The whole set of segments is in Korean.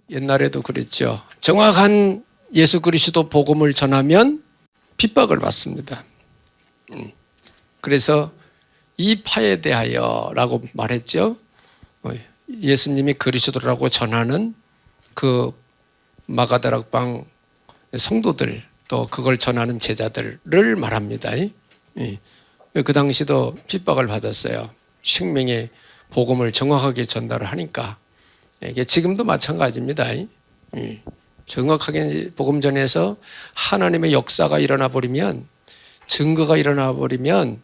옛날에도 그랬죠. 정확한 예수 그리스도 복음을 전하면 핍박을 받습니다. 그래서 이 파에 대하여 라고 말했죠. 예수님이 그리스도라고 전하는 그 마가다락방 성도들, 또 그걸 전하는 제자들을 말합니다. 그 당시도 핍박을 받았어요. 생명의 복음을 정확하게 전달을 하니까. 이게 지금도 마찬가지입니다. 정확하게 복음 전해서 하나님의 역사가 일어나 버리면, 증거가 일어나 버리면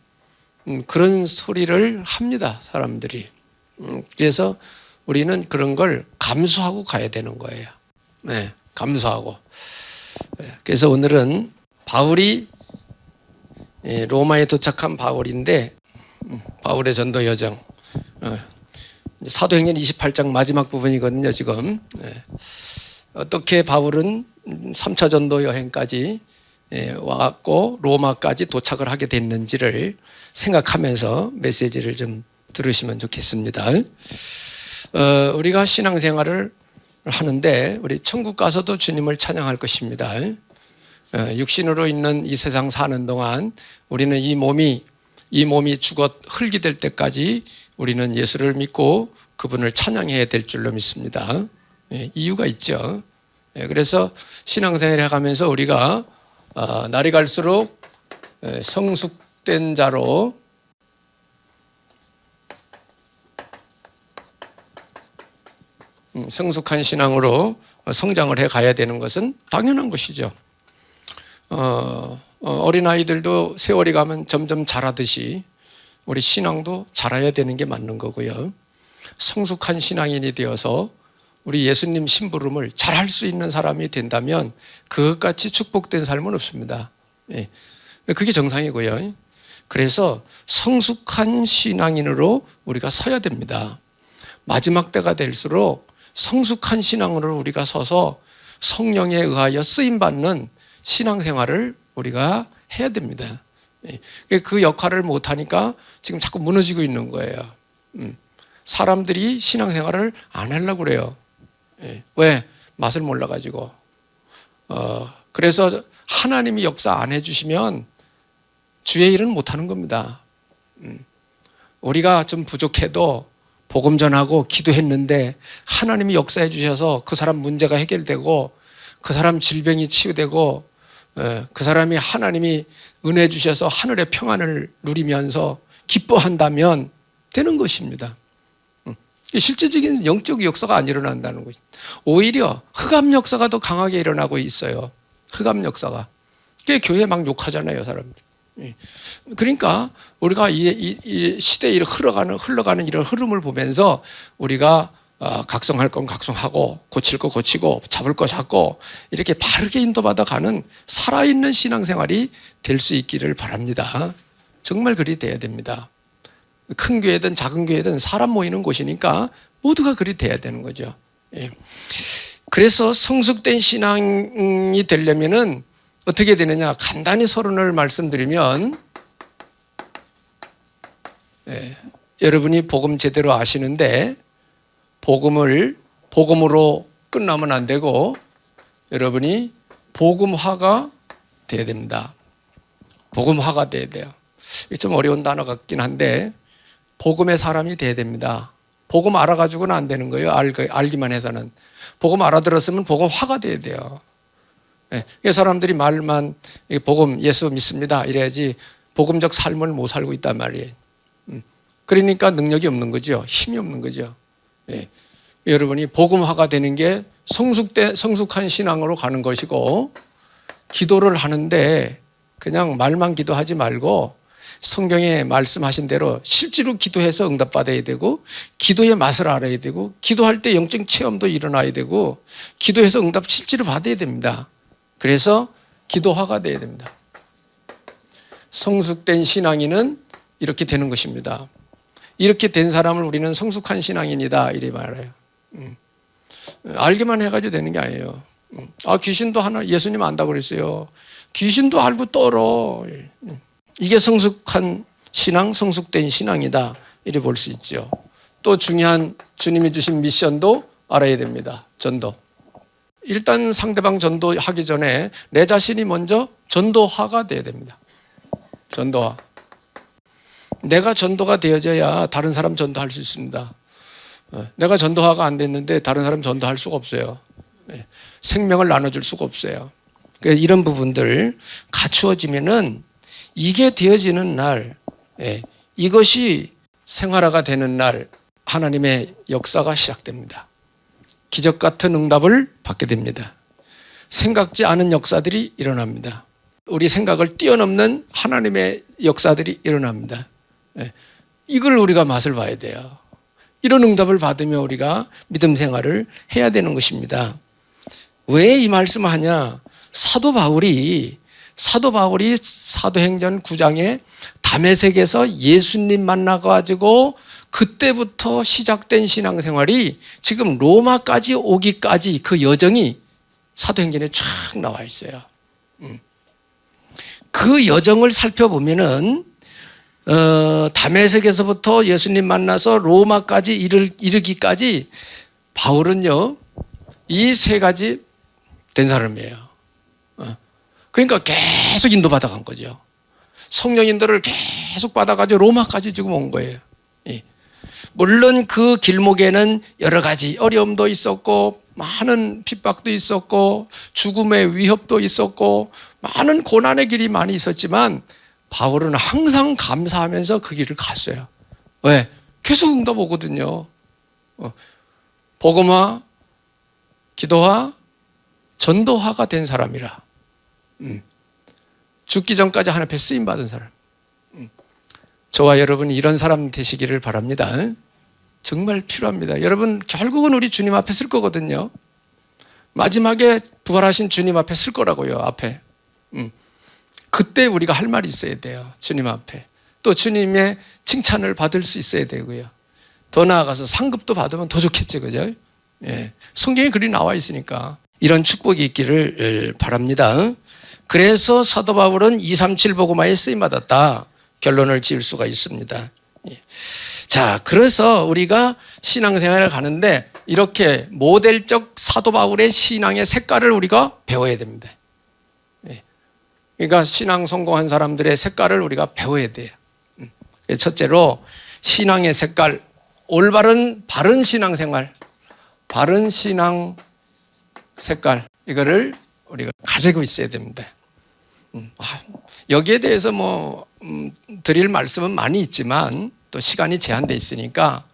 그런 소리를 합니다, 사람들이. 그래서 우리는 그런 걸 감수하고 가야 되는 거예요. 네, 감수하고. 그래서 오늘은 바울이 로마에 도착한 바울인데, 바울의 전도 여정, 사도행전 28장 마지막 부분이거든요, 지금. 어떻게 바울은 3차 전도 여행까지 와갖고 로마까지 도착을 하게 됐는지를 생각하면서 메시지를 좀 들으시면 좋겠습니다. 우리가 신앙생활을 하는데 우리 천국 가서도 주님을 찬양할 것입니다. 육신으로 있는 이 세상 사는 동안 우리는 이 몸이 죽어 흙이 될 때까지 우리는 예수를 믿고 그분을 찬양해야 될 줄로 믿습니다. 이유가 있죠. 그래서 신앙생활을 해가면서 우리가 날이 갈수록 성숙된 자로 성숙한 신앙으로 성장을 해 가야 되는 것은 당연한 것이죠. 어린아이들도 세월이 가면 점점 자라듯이 우리 신앙도 자라야 되는 게 맞는 거고요. 성숙한 신앙인이 되어서 우리 예수님 심부름을 잘할 수 있는 사람이 된다면 그것같이 축복된 삶은 없습니다. 그게 정상이고요. 그래서 성숙한 신앙인으로 우리가 서야 됩니다. 마지막 때가 될수록 성숙한 신앙으로 우리가 서서 성령에 의하여 쓰임받는 신앙생활을 우리가 해야 됩니다. 그 역할을 못하니까 지금 자꾸 무너지고 있는 거예요. 사람들이 신앙생활을 안 하려고 그래요. 왜? 맛을 몰라가지고. 그래서 하나님이 역사 안 해주시면 주의 일은 못하는 겁니다. 우리가 좀 부족해도 복음 전하고 기도했는데 하나님이 역사해 주셔서 그 사람 문제가 해결되고 그 사람 질병이 치유되고 그 사람이 하나님이 은혜 주셔서 하늘의 평안을 누리면서 기뻐한다면 되는 것입니다. 실제적인 영적 역사가 안 일어난다는 것입니다. 오히려 흑암 역사가 더 강하게 일어나고 있어요. 흑암 역사가. 그게 교회 막 욕하잖아요, 사람들. 그러니까 우리가 이 시대에 흘러가는 이런 흐름을 보면서 우리가 각성할 건 각성하고 고칠 거 고치고 잡을 거 잡고 이렇게 바르게 인도받아 가는 살아있는 신앙생활이 될 수 있기를 바랍니다. 정말 그리 돼야 됩니다. 큰 교회든 작은 교회든 사람 모이는 곳이니까 모두가 그리 돼야 되는 거죠. 그래서 성숙된 신앙이 되려면은 어떻게 되느냐? 간단히 서론을 말씀드리면, 여러분이 복음 제대로 아시는데 복음으로 끝나면 안 되고 여러분이 복음화가 돼야 됩니다. 복음화가 돼야 돼요. 이게 좀 어려운 단어 같긴 한데 복음의 사람이 돼야 됩니다. 복음 알아가지고는 안 되는 거예요. 알기만 해서는. 복음 알아들었으면 복음화가 돼야 돼요. 사람들이 말만 복음 예수 믿습니다 이래야지 복음적 삶을 못 살고 있단 말이에요. 그러니까 능력이 없는 거죠. 힘이 없는 거죠. 여러분이 복음화가 되는 게 성숙한 신앙으로 가는 것이고, 기도를 하는데 그냥 말만 기도하지 말고 성경에 말씀하신 대로 실제로 기도해서 응답받아야 되고, 기도의 맛을 알아야 되고, 기도할 때 영적 체험도 일어나야 되고, 기도해서 응답 실제로 받아야 됩니다. 그래서 기도화가 돼야 됩니다. 성숙된 신앙인은 이렇게 되는 것입니다. 이렇게 된 사람을 우리는 성숙한 신앙인이다 이래 말해요. 알기만 해가지고 되는 게 아니에요. 귀신도 예수님 안다고 그랬어요. 귀신도 알고 떨어. 이게 성숙한 신앙, 성숙된 신앙이다 이래 볼 수 있죠. 또 중요한 주님이 주신 미션도 알아야 됩니다. 전도. 일단 상대방 전도하기 전에 내 자신이 먼저 전도화가 돼야 됩니다. 전도화. 내가 전도가 되어져야 다른 사람 전도할 수 있습니다. 내가 전도화가 안 됐는데 다른 사람 전도할 수가 없어요. 생명을 나눠줄 수가 없어요. 그래서 이런 부분들 갖추어지면은 이게 되어지는 날, 이것이 생활화가 되는 날 하나님의 역사가 시작됩니다. 기적 같은 응답을 받게 됩니다. 생각지 않은 역사들이 일어납니다. 우리 생각을 뛰어넘는 하나님의 역사들이 일어납니다. 이걸 우리가 맛을 봐야 돼요. 이런 응답을 받으며 우리가 믿음 생활을 해야 되는 것입니다. 왜 이 말씀을 하냐? 사도 바울이 사도행전 9장에 다메섹에서 예수님 만나가지고 그때부터 시작된 신앙생활이 지금 로마까지 오기까지 그 여정이 사도행전에 쫙 나와 있어요. 그 여정을 살펴보면은 다메섹에서부터 예수님 만나서 로마까지 이르기까지 바울은요, 이 세 가지 된 사람이에요. 그러니까 계속 인도받아간 거죠. 성령 인도를 계속 받아가지고 로마까지 지금 온 거예요. 물론 그 길목에는 여러 가지 어려움도 있었고 많은 핍박도 있었고 죽음의 위협도 있었고 많은 고난의 길이 많이 있었지만 바울은 항상 감사하면서 그 길을 갔어요. 왜? 계속 응답 오거든요. 복음화, 기도화, 전도화가 된 사람이라. 죽기 전까지 하나님 앞에 쓰임받은 사람. 저와 여러분이 이런 사람 되시기를 바랍니다. 정말 필요합니다. 여러분 결국은 우리 주님 앞에 쓸 거거든요. 마지막에 부활하신 주님 앞에 쓸 거라고요. 앞에. 그때 우리가 할 말이 있어야 돼요. 주님 앞에. 또 주님의 칭찬을 받을 수 있어야 되고요. 더 나아가서 상급도 받으면 더 좋겠죠. 그죠? 성경에 글이 나와 있으니까 이런 축복이 있기를 바랍니다. 그래서 사도 바울은 237 복음화에 쓰임받았다. 결론을 지을 수가 있습니다. 자, 그래서 우리가 신앙생활을 가는데 이렇게 모델적 사도 바울의 신앙의 색깔을 우리가 배워야 됩니다. 그러니까 신앙 성공한 사람들의 색깔을 우리가 배워야 돼요. 첫째로 신앙의 색깔, 올바른 바른 신앙생활, 바른 신앙 색깔, 이거를 우리가 가지고 있어야 됩니다. 여기에 대해서 드릴 말씀은 많이 있지만 또 시간이 제한되어 있으니까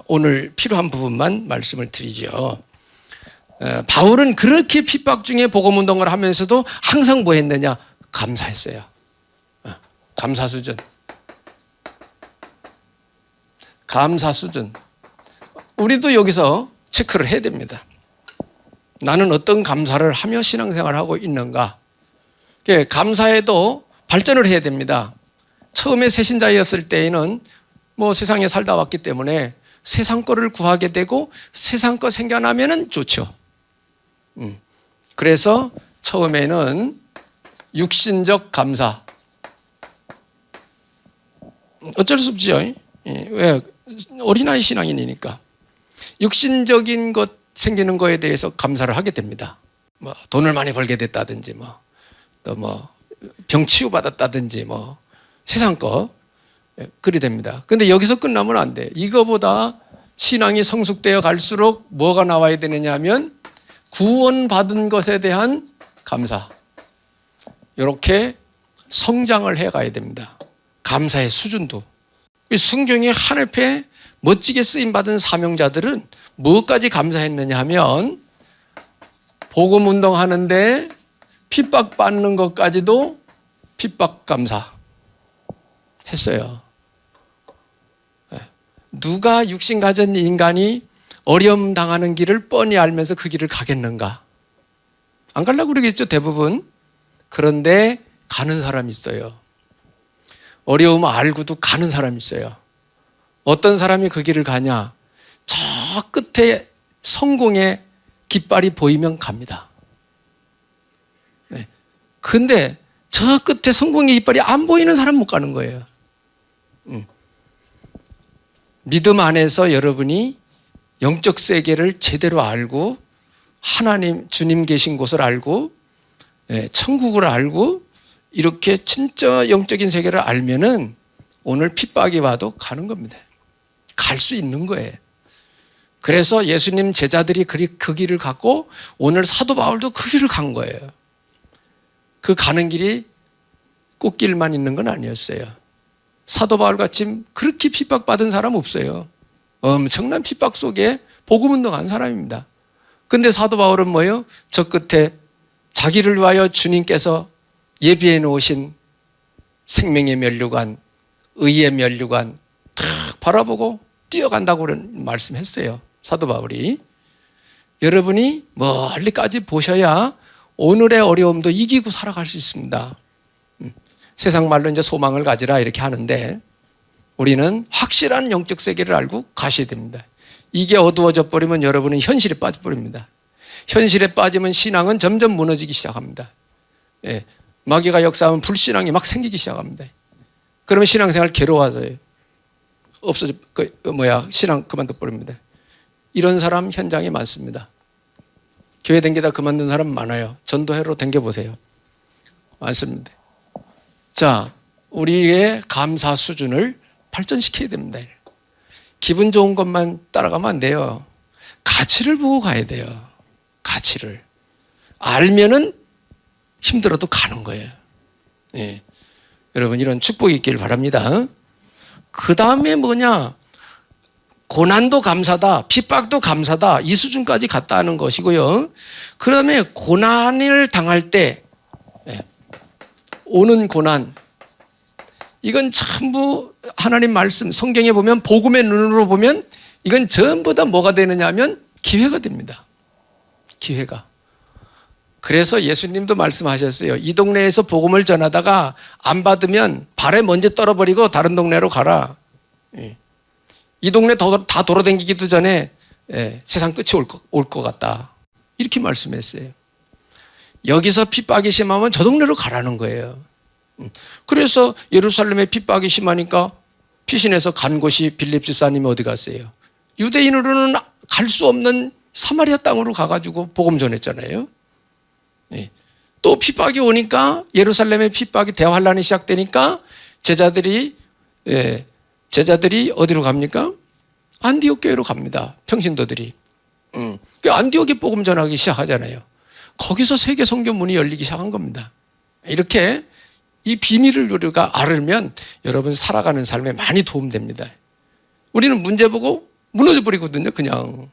오늘 필요한 부분만 말씀을 드리죠. 바울은 그렇게 핍박 중에 복음운동을 하면서도 항상 뭐 했느냐? 감사했어요. 감사 수준. 감사 수준. 우리도 여기서 체크를 해야 됩니다. 나는 어떤 감사를 하며 신앙생활을 하고 있는가? 감사에도 발전을 해야 됩니다. 처음에 새신자였을 때에는 세상에 살다 왔기 때문에 세상 거를 구하게 되고 세상 거 생겨나면은 좋죠. 그래서 처음에는 육신적 감사. 어쩔 수 없죠. 왜? 어린아이 신앙인이니까. 육신적인 것 생기는 거에 대해서 감사를 하게 됩니다. 돈을 많이 벌게 됐다든지 또 병 치유받았다든지 세상 거 그리 됩니다. 근데 여기서 끝나면 안 돼. 이거보다 신앙이 성숙되어 갈수록 뭐가 나와야 되느냐 하면 구원받은 것에 대한 감사. 이렇게 성장을 해 가야 됩니다. 감사의 수준도. 성경에 하늘에 멋지게 쓰임받은 사명자들은 뭐까지 감사했느냐 하면 복음 운동하는데 핍박받는 것까지도 핍박 감사 했어요. 누가 육신 가진 인간이 어려움 당하는 길을 뻔히 알면서 그 길을 가겠는가? 안 가려고 그러겠죠, 대부분. 그런데 가는 사람이 있어요. 어려움 알고도 가는 사람이 있어요. 어떤 사람이 그 길을 가냐? 저 끝에 성공의 깃발이 보이면 갑니다. 근데 저 끝에 성공의 깃발이 안 보이는 사람 못 가는 거예요. 믿음 안에서 여러분이 영적 세계를 제대로 알고 하나님 주님 계신 곳을 알고 천국을 알고 이렇게 진짜 영적인 세계를 알면은 오늘 핍박이 와도 가는 겁니다. 갈 수 있는 거예요. 그래서 예수님 제자들이 그 길을 갔고 오늘 사도 바울도 그 길을 간 거예요. 그 가는 길이 꽃길만 있는 건 아니었어요. 사도 바울 같이 그렇게 핍박받은 사람 없어요. 엄청난 핍박 속에 복음 운동한 사람입니다. 근데 사도 바울은 뭐예요? 저 끝에 자기를 위하여 주님께서 예비해 놓으신 생명의 면류관, 의의 면류관 탁 바라보고 뛰어간다고 말씀했어요. 사도 바울이. 여러분이 멀리까지 보셔야 오늘의 어려움도 이기고 살아갈 수 있습니다. 세상 말로 이제 소망을 가지라 이렇게 하는데 우리는 확실한 영적 세계를 알고 가셔야 됩니다. 이게 어두워져 버리면 여러분은 현실에 빠져버립니다. 현실에 빠지면 신앙은 점점 무너지기 시작합니다. 마귀가 역사하면 불신앙이 막 생기기 시작합니다. 그러면 신앙생활 괴로워져요. 신앙 그만둬 버립니다. 이런 사람 현장에 많습니다. 교회 댕기다 그만둔 사람 많아요. 전도회로 댕겨보세요. 많습니다. 자, 우리의 감사 수준을 발전시켜야 됩니다. 기분 좋은 것만 따라가면 안 돼요. 가치를 보고 가야 돼요. 가치를. 알면은 힘들어도 가는 거예요. 여러분 이런 축복이 있길 바랍니다. 그 다음에 뭐냐? 고난도 감사다, 핍박도 감사다, 이 수준까지 갔다 하는 것이고요. 그 다음에 고난을 당할 때 오는 고난, 이건 전부 하나님 말씀, 성경에 보면 복음의 눈으로 보면 이건 전부 다 뭐가 되느냐 하면 기회가 됩니다. 기회가. 그래서 예수님도 말씀하셨어요. 이 동네에서 복음을 전하다가 안 받으면 발에 먼지 떨어버리고 다른 동네로 가라. 이 동네 다 돌아다니기도 전에 세상 끝이 올 것 같다. 이렇게 말씀했어요. 여기서 핍박이 심하면 저 동네로 가라는 거예요. 그래서 예루살렘에 핍박이 심하니까 피신해서 간 곳이 빌립 집사님이 어디 갔어요? 유대인으로는 갈 수 없는 사마리아 땅으로 가가지고 복음 전했잖아요. 또 핍박이 오니까 예루살렘에 핍박이 대환란이 시작되니까 제자들이 어디로 갑니까? 안디옥 교회로 갑니다. 평신도들이. 안디옥에 복음 전하기 시작하잖아요. 거기서 세계 선교 문이 열리기 시작한 겁니다. 이렇게 이 비밀을 우리가 알으면 여러분 살아가는 삶에 많이 도움됩니다. 우리는 문제 보고 무너져 버리거든요. 그냥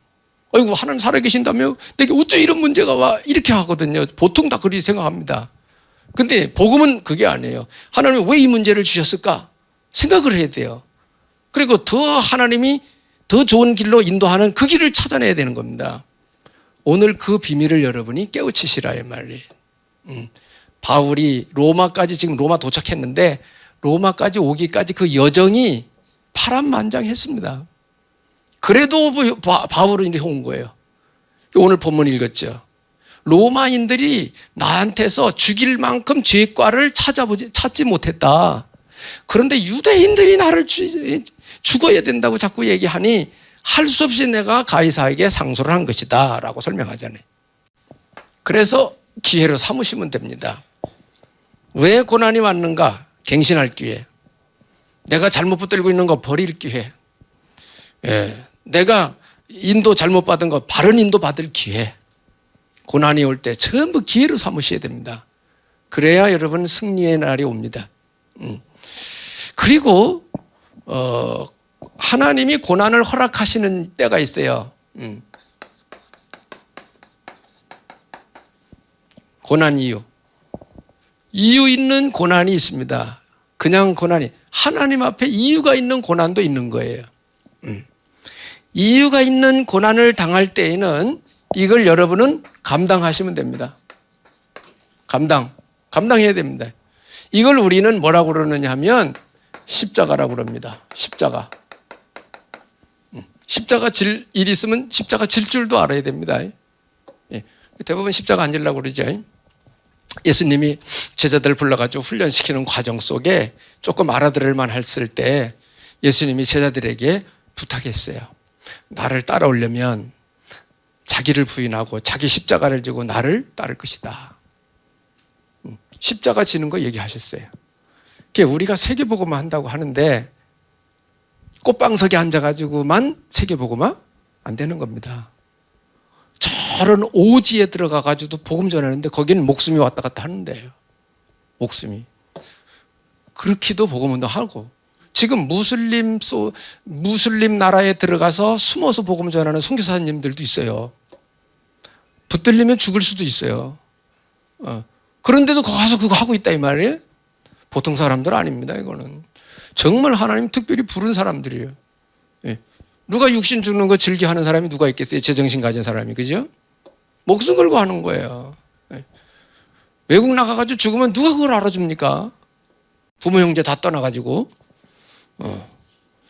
아이고 하나님 살아계신다며 내게 어째 이런 문제가 와 이렇게 하거든요. 보통 다 그렇게 생각합니다. 근데 복음은 그게 아니에요. 하나님이 왜 이 문제를 주셨을까 생각을 해야 돼요. 그리고 더 하나님이 더 좋은 길로 인도하는 그 길을 찾아내야 되는 겁니다. 오늘 그 비밀을 여러분이 깨우치시라 이 말이에요. 바울이 로마까지 지금 로마 도착했는데 로마까지 오기까지 그 여정이 파란만장했습니다. 그래도 바울은 이렇게 온 거예요. 오늘 본문 읽었죠. 로마인들이 나한테서 죽일 만큼 죄과를 찾지 못했다. 그런데 유대인들이 나를 죽어야 된다고 자꾸 얘기하니 할 수 없이 내가 가이사에게 상소를 한 것이다 라고 설명하잖아요. 그래서 기회로 삼으시면 됩니다. 왜 고난이 왔는가? 갱신할 기회. 내가 잘못 붙들고 있는 거 버릴 기회. 내가 인도 잘못 받은 거 바른 인도 받을 기회. 고난이 올 때 전부 기회로 삼으셔야 됩니다. 그래야 여러분 승리의 날이 옵니다. 그리고 하나님이 고난을 허락하시는 때가 있어요. 고난 이유 있는 고난이 있습니다. 그냥 고난이 하나님 앞에 이유가 있는 고난도 있는 거예요. 이유가 있는 고난을 당할 때에는 이걸 여러분은 감당하시면 됩니다. 감당해야 됩니다. 이걸 우리는 뭐라고 그러느냐 하면 십자가라고 그럽니다. 십자가 질 일 있으면 십자가 질 줄도 알아야 됩니다. 대부분 십자가 안 지려고 그러죠. 예수님이 제자들 불러가지고 훈련시키는 과정 속에 조금 알아들을 만 했을 때 예수님이 제자들에게 부탁했어요. 나를 따라오려면 자기를 부인하고 자기 십자가를 지고 나를 따를 것이다. 십자가 지는 거 얘기하셨어요. 그게 우리가 세계복음화 한다고 하는데 꽃방석에 앉아가지고만 세계복음화 안 되는 겁니다. 저런 오지에 들어가가지고 복음 전하는데 거기는 목숨이 왔다 갔다 하는데요. 목숨이. 그렇게도 복음운동하고 지금 무슬림 나라에 들어가서 숨어서 복음 전하는 선교사님들도 있어요. 붙들리면 죽을 수도 있어요. 그런데도 가서 그거 하고 있다 이 말이에요. 보통 사람들 아닙니다. 이거는 정말 하나님 특별히 부른 사람들이에요. 예. 누가 육신 죽는 거 즐겨하는 사람이 누가 있겠어요? 제정신 가진 사람이, 그죠? 목숨 걸고 하는 거예요. 예. 외국 나가가지고 죽으면 누가 그걸 알아줍니까? 부모 형제 다 떠나가지고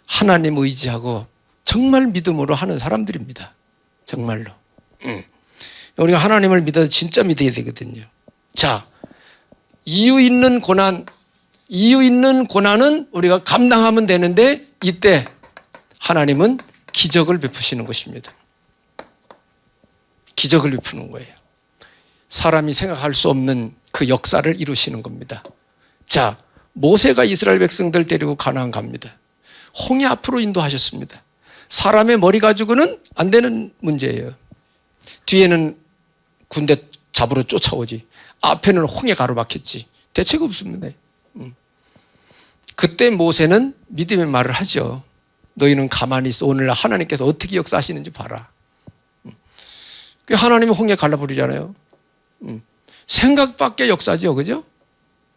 하나님 의지하고 정말 믿음으로 하는 사람들입니다. 정말로. 우리가 하나님을 믿어서 진짜 믿어야 되거든요. 자, 이유 있는 고난은 우리가 감당하면 되는데 이때 하나님은 기적을 베푸시는 것입니다. 기적을 베푸는 거예요. 사람이 생각할 수 없는 그 역사를 이루시는 겁니다. 자, 모세가 이스라엘 백성들 데리고 가나안 갑니다. 홍해 앞으로 인도하셨습니다. 사람의 머리 가지고는 안 되는 문제예요. 뒤에는 군대 잡으러 쫓아오지. 앞에는 홍해 가로막혔지. 대책 없습니다. 그때 모세는 믿음의 말을 하죠. 너희는 가만히 있어. 오늘 하나님께서 어떻게 역사하시는지 봐라. 하나님이 홍해 갈라버리잖아요. 생각 밖의 역사죠. 그죠?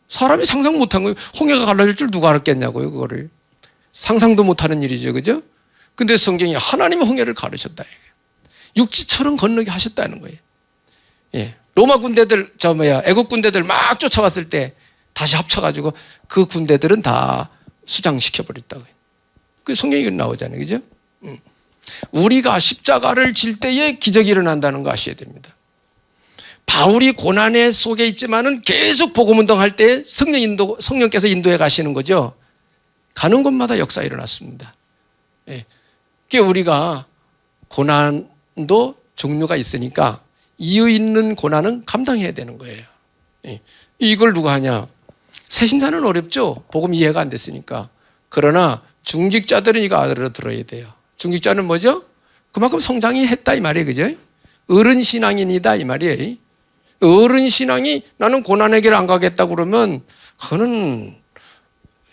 사람이 상상 못한 거예요. 홍해가 갈라질 줄 누가 알았겠냐고요. 그거를. 상상도 못하는 일이죠. 그죠? 근데 성경이 하나님이 홍해를 가르셨다. 육지처럼 건너게 하셨다는 거예요. 예. 로마 군대들, 애국 군대들 막 쫓아왔을 때 다시 합쳐가지고 그 군대들은 다 수장시켜버렸다고요. 그 성경이 나오잖아요. 그죠? 우리가 십자가를 질 때에 기적이 일어난다는 거 아셔야 됩니다. 바울이 고난의 속에 있지만은 계속 복음운동할 때 성령께서 인도해 가시는 거죠. 가는 곳마다 역사 일어났습니다. 예. 그게 우리가 고난도 종류가 있으니까 이유 있는 고난은 감당해야 되는 거예요. 예. 이걸 누가 하냐? 새신자는 어렵죠. 복음 이해가 안 됐으니까. 그러나 중직자들은 이거 알아들어야 돼요. 중직자는 뭐죠? 그만큼 성장이 했다 이 말이에요. 그죠? 어른 신앙인이다 이 말이에요. 어른 신앙이 나는 고난의 길 안 가겠다고 그러면 그거는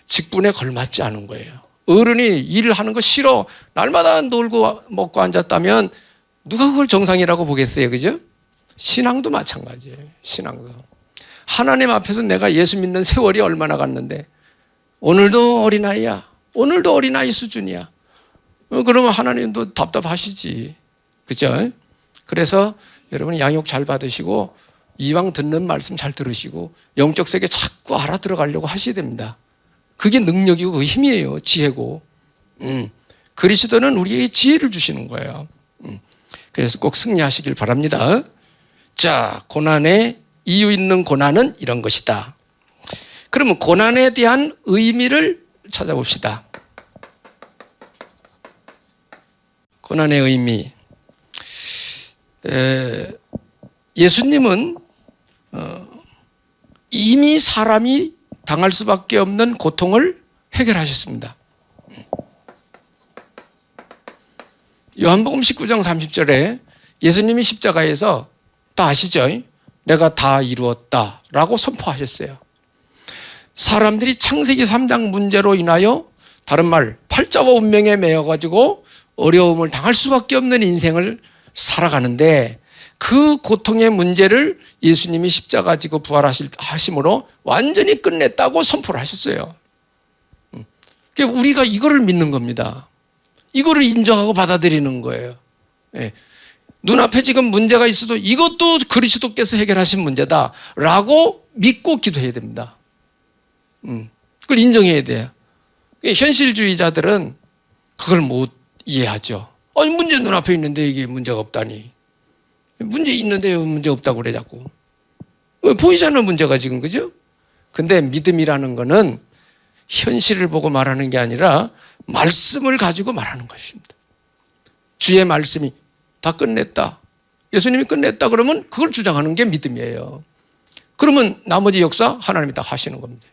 직분에 걸맞지 않은 거예요. 어른이 일을 하는 거 싫어. 날마다 놀고 먹고 앉았다면 누가 그걸 정상이라고 보겠어요. 그죠? 신앙도 마찬가지예요. 신앙도. 하나님 앞에서 내가 예수 믿는 세월이 얼마나 갔는데 오늘도 어린아이야. 오늘도 어린아이 수준이야. 그러면 하나님도 답답하시지. 그죠? 그래서 여러분 양육 잘 받으시고 이왕 듣는 말씀 잘 들으시고 영적 세계 자꾸 알아들어가려고 하셔야 됩니다. 그게 능력이고 그 힘이에요. 지혜고. 그리스도는 우리에게 지혜를 주시는 거예요. 그래서 꼭 승리하시길 바랍니다. 자, 고난의 이유 있는 고난은 이런 것이다. 그러면 고난에 대한 의미를 찾아봅시다. 고난의 의미. 예수님은 이미 사람이 당할 수밖에 없는 고통을 해결하셨습니다. 요한복음 19장 30절에 예수님이 십자가에서 다 아시죠? 내가 다 이루었다라고 선포하셨어요. 사람들이 창세기 3장 문제로 인하여 다른 말 팔자와 운명에 매여가지고 어려움을 당할 수밖에 없는 인생을 살아가는데 그 고통의 문제를 예수님이 십자가 지고 부활하심으로 완전히 끝냈다고 선포를 하셨어요. 그러니까 우리가 이거를 믿는 겁니다. 이거를 인정하고 받아들이는 거예요. 예. 눈앞에 지금 문제가 있어도 이것도 그리스도께서 해결하신 문제다라고 믿고 기도해야 됩니다. 그걸 인정해야 돼요. 현실주의자들은 그걸 못 이해하죠. 아니 문제 눈앞에 있는데 이게 문제가 없다니. 문제 있는데 문제 없다고 그래 자꾸. 보이잖아 문제가 지금. 그죠? 근데 믿음이라는 거는 현실을 보고 말하는 게 아니라 말씀을 가지고 말하는 것입니다. 주의 말씀이 다 끝냈다. 예수님이 끝냈다 그러면 그걸 주장하는 게 믿음이에요. 그러면 나머지 역사 하나님이 다 하시는 겁니다.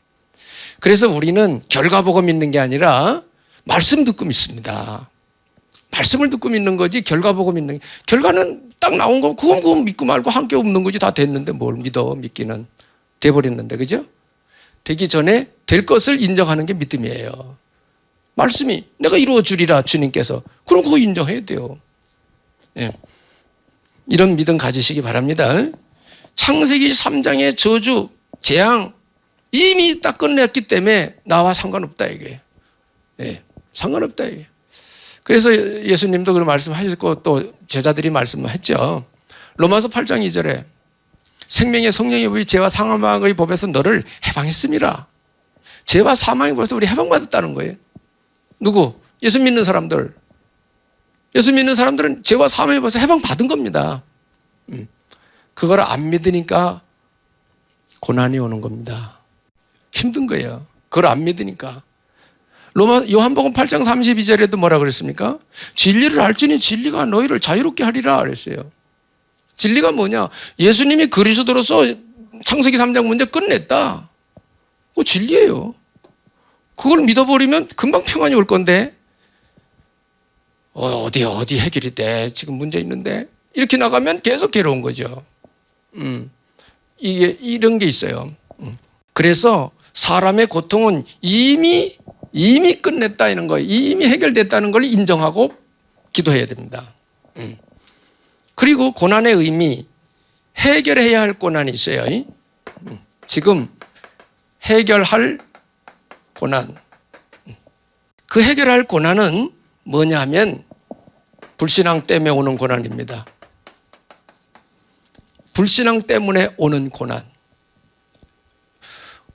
그래서 우리는 결과 보고 믿는 게 아니라 말씀 듣고 믿습니다. 말씀을 듣고 믿는 거지 결과 보고 믿는 게. 결과는 딱 나온 거 그건 믿고 말고 한 게 없는 거지. 다 됐는데 뭘 믿어. 믿기는 돼버렸는데, 그죠? 되기 전에 될 것을 인정하는 게 믿음이에요. 말씀이 내가 이루어 주리라 주님께서. 그럼 그거 인정해야 돼요. 예. 이런 믿음 가지시기 바랍니다. 창세기 3장의 저주, 재앙 이미 딱 끝냈기 때문에 나와 상관없다 이게. 예. 상관없다 이게. 그래서 예수님도 그런 말씀하셨고 또 제자들이 말씀했죠. 로마서 8장 2절에 생명의 성령의 법이 죄와 사망의 법에서 너를 해방했음이라. 죄와 사망의 법에서 우리 해방받았다는 거예요. 누구? 예수 믿는 사람들. 예수 믿는 사람들은 죄와 사망의 법에서 해방받은 겁니다. 그걸 안 믿으니까 고난이 오는 겁니다. 힘든 거예요. 그걸 안 믿으니까. 요한복음 8장 32절에도 뭐라 그랬습니까? 진리를 알지니 진리가 너희를 자유롭게 하리라 그랬어요. 진리가 뭐냐? 예수님이 그리스도로서 창세기 3장 문제 끝냈다. 그거 진리예요. 그걸 믿어버리면 금방 평안이 올 건데 어디 해결이 돼? 지금 문제 있는데 이렇게 나가면 계속 괴로운 거죠. 이게 이런 게 있어요. 그래서 사람의 고통은 이미 끝냈다 이런 거예요. 이미 해결됐다는 걸 인정하고 기도해야 됩니다. 그리고 고난의 의미, 해결해야 할 고난이 있어요. 지금 해결할 고난. 그 해결할 고난은 뭐냐 하면 불신앙 때문에 오는 고난입니다. 불신앙 때문에 오는 고난.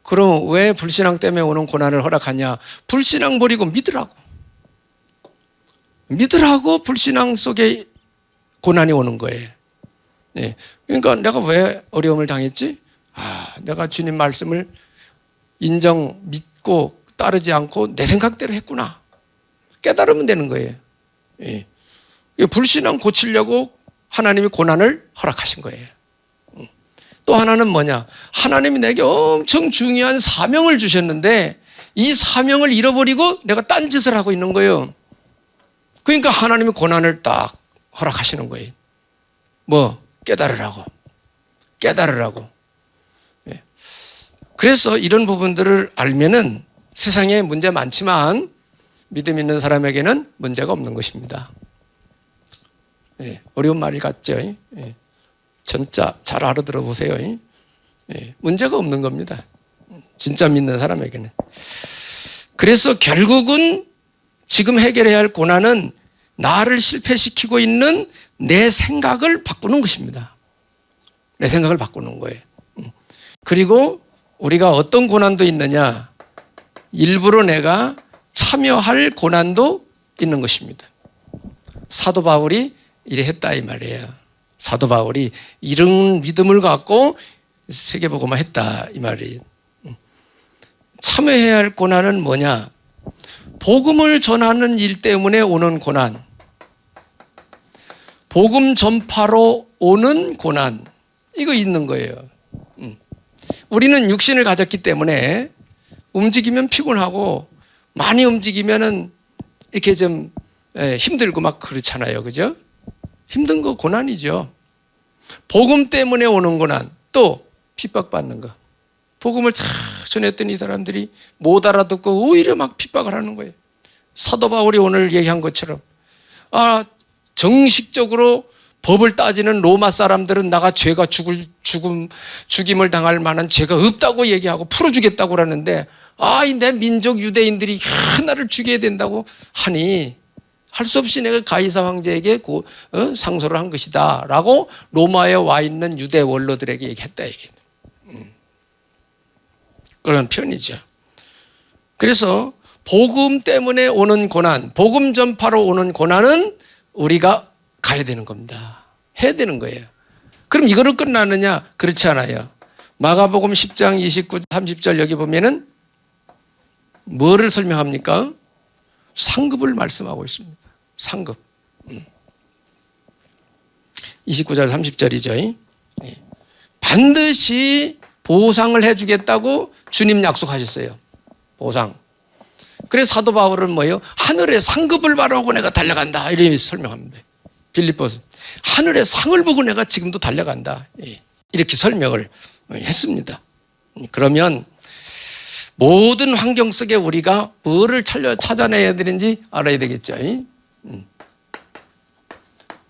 그럼 왜 불신앙 때문에 오는 고난을 허락하냐? 불신앙 버리고 믿으라고. 믿으라고 불신앙 속에 고난이 오는 거예요. 예. 그러니까 내가 왜 어려움을 당했지? 내가 주님 말씀을 믿고 따르지 않고 내 생각대로 했구나. 깨달으면 되는 거예요. 예. 불신앙 고치려고 하나님이 고난을 허락하신 거예요. 또 하나는 뭐냐? 하나님이 내게 엄청 중요한 사명을 주셨는데 이 사명을 잃어버리고 내가 딴짓을 하고 있는 거예요. 그러니까 하나님이 고난을 딱 허락하시는 거예요. 뭐? 깨달으라고. 예. 그래서 이런 부분들을 알면은 세상에 문제 많지만 믿음 있는 사람에게는 문제가 없는 것입니다. 예. 어려운 말 같죠? 예. 진짜 잘 알아들어 보세요. 예. 문제가 없는 겁니다. 진짜 믿는 사람에게는. 그래서 결국은 지금 해결해야 할 고난은 나를 실패시키고 있는 내 생각을 바꾸는 것입니다. 내 생각을 바꾸는 거예요. 그리고 우리가 어떤 고난도 있느냐? 일부러 내가 참여할 고난도 있는 것입니다. 사도 바울이 이래 했다 이 말이에요. 사도 바울이 이런 믿음을 갖고 세계복음화 했다 이 말이에요. 참여해야 할 고난은 뭐냐? 복음을 전하는 일 때문에 오는 고난. 복음 전파로 오는 고난. 이거 있는 거예요. 우리는 육신을 가졌기 때문에 움직이면 피곤하고 많이 움직이면은 이렇게 좀 힘들고 막 그렇잖아요. 그죠? 힘든 거 고난이죠. 복음 때문에 오는 고난. 또 핍박받는 거. 복음을 다 전했더니 이 사람들이 못 알아듣고 오히려 막 핍박을 하는 거예요. 사도 바울이 오늘 얘기한 것처럼 정식적으로 법을 따지는 로마 사람들은 나가 죄가 죽임을 당할 만한 죄가 없다고 얘기하고 풀어주겠다고 그러는데 내 민족 유대인들이 나를 죽여야 된다고 하니 할 수 없이 내가 가이사 황제에게 상소를 한 것이다 라고 로마에 와 있는 유대 원로들에게 얘기했다. 그런 편이죠. 그래서 복음 때문에 오는 고난, 복음 전파로 오는 고난은 우리가 가야 되는 겁니다. 해야 되는 거예요. 그럼 이거로 끝나느냐? 그렇지 않아요. 마가복음 10장 29, 30절 여기 보면은 뭐를 설명합니까? 상급을 말씀하고 있습니다. 상급. 29절 30절이죠. 반드시 보상을 해주겠다고 주님 약속하셨어요. 보상. 그래서 사도 바울은 뭐예요? 하늘의 상급을 바라고 내가 달려간다, 이렇게 설명합니다. 빌립보서 하늘의 상을 보고 내가 지금도 달려간다, 이렇게 설명을 했습니다. 그러면 모든 환경 속에 우리가 뭐를 찾아내야 되는지 알아야 되겠죠.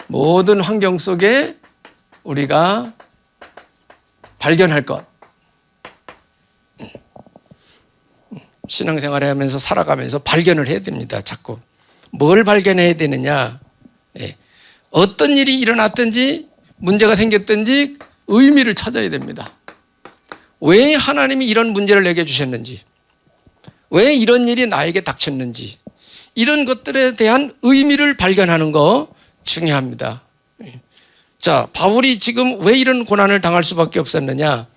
모든 환경 속에 우리가 발견할 것. 신앙생활을 하면서 살아가면서 발견을 해야 됩니다. 자꾸. 뭘 발견해야 되느냐. 어떤 일이 일어났든지 문제가 생겼든지 의미를 찾아야 됩니다. 왜 하나님이 이런 문제를 내게 주셨는지, 왜 이런 일이 나에게 닥쳤는지, 이런 것들에 대한 의미를 발견하는 거 중요합니다. 자, 바울이 지금 왜 이런 고난을 당할 수밖에 없었느냐.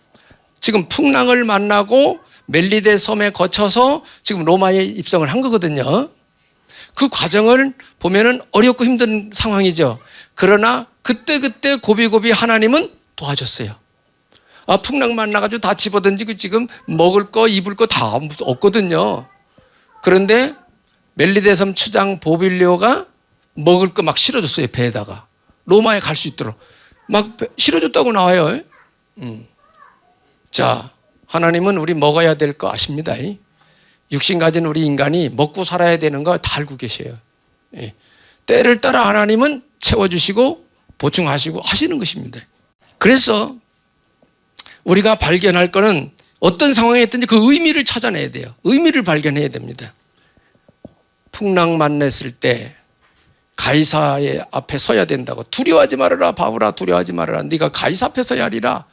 지금 풍랑을 만나고 멜리데 섬에 거쳐서 지금 로마에 입성을 한 거거든요. 그 과정을 보면은 어렵고 힘든 상황이죠. 그러나 그때 고비고비 하나님은 도와줬어요. 풍랑 만나가지고 다 집어던지고 지금 먹을 거 입을 거 다 없거든요. 그런데 멜리데 섬 추장 보빌리오가 먹을 거 막 실어줬어요. 배에다가 로마에 갈 수 있도록 막 실어줬다고 나와요. 자, 하나님은 우리 먹어야 될 거 아십니다. 육신 가진 우리 인간이 먹고 살아야 되는 거 다 알고 계셔요. 때를 따라 하나님은 채워주시고 보충하시고 하시는 것입니다. 그래서 우리가 발견할 거는 어떤 상황에 있든지 그 의미를 찾아내야 돼요. 의미를 발견해야 됩니다. 풍랑 만났을 때 가이사의 앞에 서야 된다고. 두려워하지 말아라 바울아, 두려워하지 말아라. 네가 가이사 앞에 서야 하리라.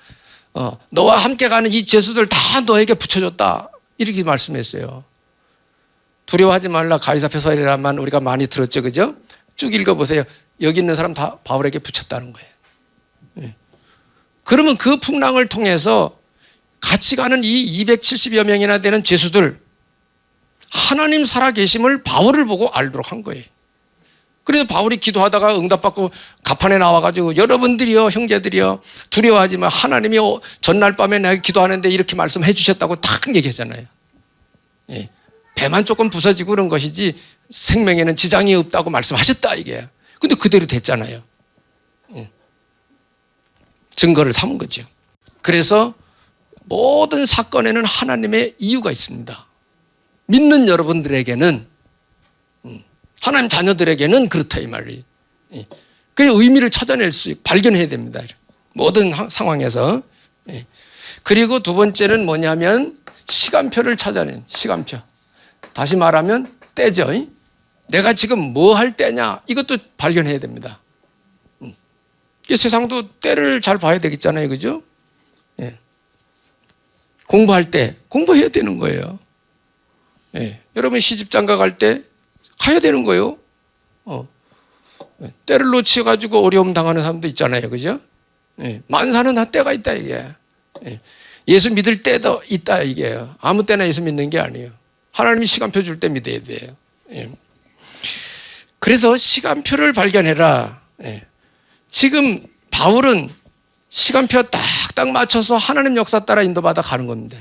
너와 함께 가는 이 죄수들 다 너에게 붙여줬다, 이렇게 말씀했어요. 두려워하지 말라, 가이사 앞에 서야 하리라만 우리가 많이 들었죠, 그죠? 쭉 읽어보세요. 여기 있는 사람 다 바울에게 붙였다는 거예요. 그러면 그 풍랑을 통해서 같이 가는 이 270여 명이나 되는 죄수들, 하나님 살아계심을 바울을 보고 알도록 한 거예요. 그래서 바울이 기도하다가 응답받고 가판에 나와가지고 여러분들이요, 형제들이요, 두려워하지 마. 하나님이 전날 밤에 내가 기도하는데 이렇게 말씀해 주셨다고 딱 얘기하잖아요. 배만 조금 부서지고 그런 것이지 생명에는 지장이 없다고 말씀하셨다, 이게. 근데 그대로 됐잖아요. 증거를 삼은 거죠. 그래서 모든 사건에는 하나님의 이유가 있습니다. 믿는 여러분들에게는, 하나님 자녀들에게는 그렇다, 이 말이. 그래서 의미를 찾아낼 수 있고 발견해야 됩니다. 모든 상황에서. 그리고 두 번째는 뭐냐면 시간표를 찾아낸 시간표. 다시 말하면 때죠. 내가 지금 뭐 할 때냐, 이것도 발견해야 됩니다. 세상도 때를 잘 봐야 되겠잖아요, 그죠? 공부할 때 공부해야 되는 거예요. 여러분 시집장가 갈 때 가야 되는 거예요. 때를 놓치가지고 어려움 당하는 사람도 있잖아요, 그죠? 만사는 다 때가 있다, 이게. 예수 믿을 때도 있다, 이게. 아무 때나 예수 믿는 게 아니에요. 하나님이 시간표 줄 때 믿어야 돼요. 그래서 시간표를 발견해라. 지금 바울은 시간표 딱딱 맞춰서 하나님 역사 따라 인도받아 가는 겁니다.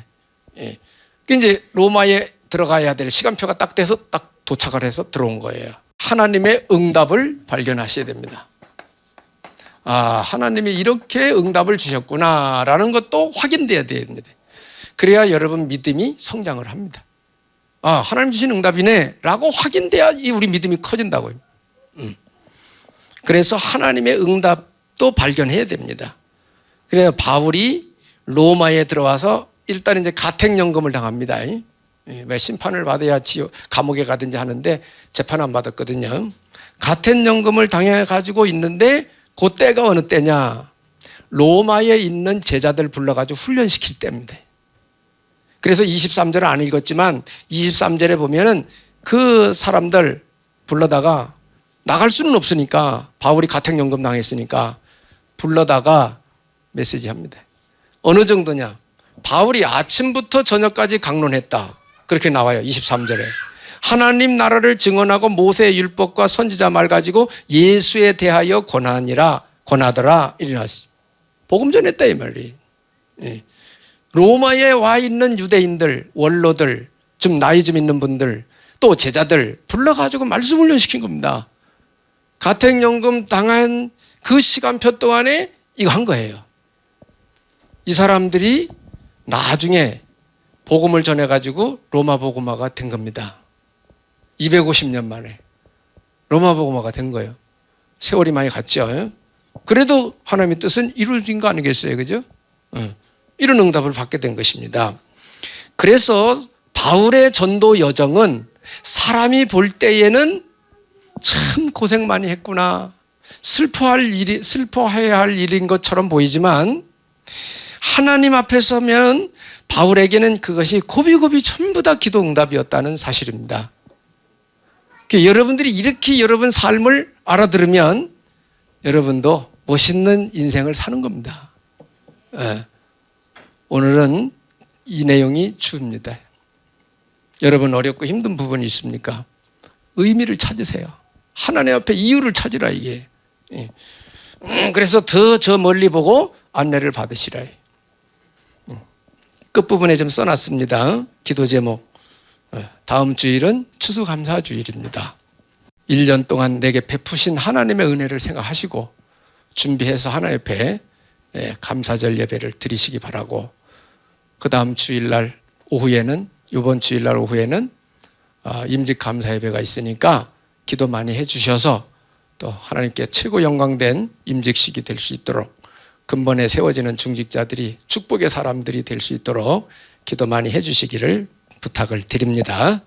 이제 로마에 들어가야 될 시간표가 딱 돼서 딱 도착을 해서 들어온 거예요. 하나님의 응답을 발견하셔야 됩니다. 하나님이 이렇게 응답을 주셨구나라는 것도 확인돼야 됩니다. 그래야 여러분 믿음이 성장을 합니다. 하나님 주신 응답이네 라고 확인돼야 우리 믿음이 커진다고요. 그래서 하나님의 응답도 발견해야 됩니다. 그래서 바울이 로마에 들어와서 일단 이제 가택연금을 당합니다. 왜 심판을 받아야 감옥에 가든지 하는데 재판 안 받았거든요. 가택연금을 당해가지고 있는데 그 때가 어느 때냐, 로마에 있는 제자들 불러가지고 훈련시킬 때입니다. 그래서 23절을 안 읽었지만 23절에 보면은 그 사람들 불러다가 나갈 수는 없으니까, 바울이 가택연금 당했으니까 불러다가 메시지 합니다. 어느 정도냐, 바울이 아침부터 저녁까지 강론했다, 그렇게 나와요. 23절에 하나님 나라를 증언하고 모세의 율법과 선지자 말 가지고 예수에 대하여 권하니라 고나더라 일어나시. 복음 전했다 이 말이. 예. 로마에 와 있는 유대인들, 원로들, 좀 나이 좀 있는 분들, 또 제자들 불러가지고 말씀 훈련시킨 겁니다. 가택연금 당한 그 시간표 동안에 이거 한 거예요. 이 사람들이 나중에 복음을 전해가지고 로마 복음화가 된 겁니다. 250년 만에 로마 복음화가 된 거예요. 세월이 많이 갔죠. 그래도 하나님의 뜻은 이루어진 거 아니겠어요? 그죠? 이런 응답을 받게 된 것입니다. 그래서 바울의 전도 여정은 사람이 볼 때에는 참 고생 많이 했구나, 슬퍼해야 할 일인 것처럼 보이지만 하나님 앞에 서면 바울에게는 그것이 고비고비 전부 다 기도 응답이었다는 사실입니다. 여러분들이 이렇게 여러분 삶을 알아들으면 여러분도 멋있는 인생을 사는 겁니다. 오늘은 이 내용이 주입니다. 여러분 어렵고 힘든 부분이 있습니까? 의미를 찾으세요. 하나님 앞에 이유를 찾으라 이게. 그래서 더 저 멀리 보고 안내를 받으시라. 끝부분에 좀 써놨습니다. 기도 제목. 다음 주일은 추수감사주일입니다. 1년 동안 내게 베푸신 하나님의 은혜를 생각하시고 준비해서 하나님 앞에 감사절 예배를 드리시기 바라고, 그 다음 주일날 오후에는, 이번 주일날 오후에는 임직 감사 예배가 있으니까 기도 많이 해주셔서 또 하나님께 최고 영광된 임직식이 될 수 있도록, 근본에 세워지는 중직자들이 축복의 사람들이 될 수 있도록 기도 많이 해주시기를 부탁을 드립니다.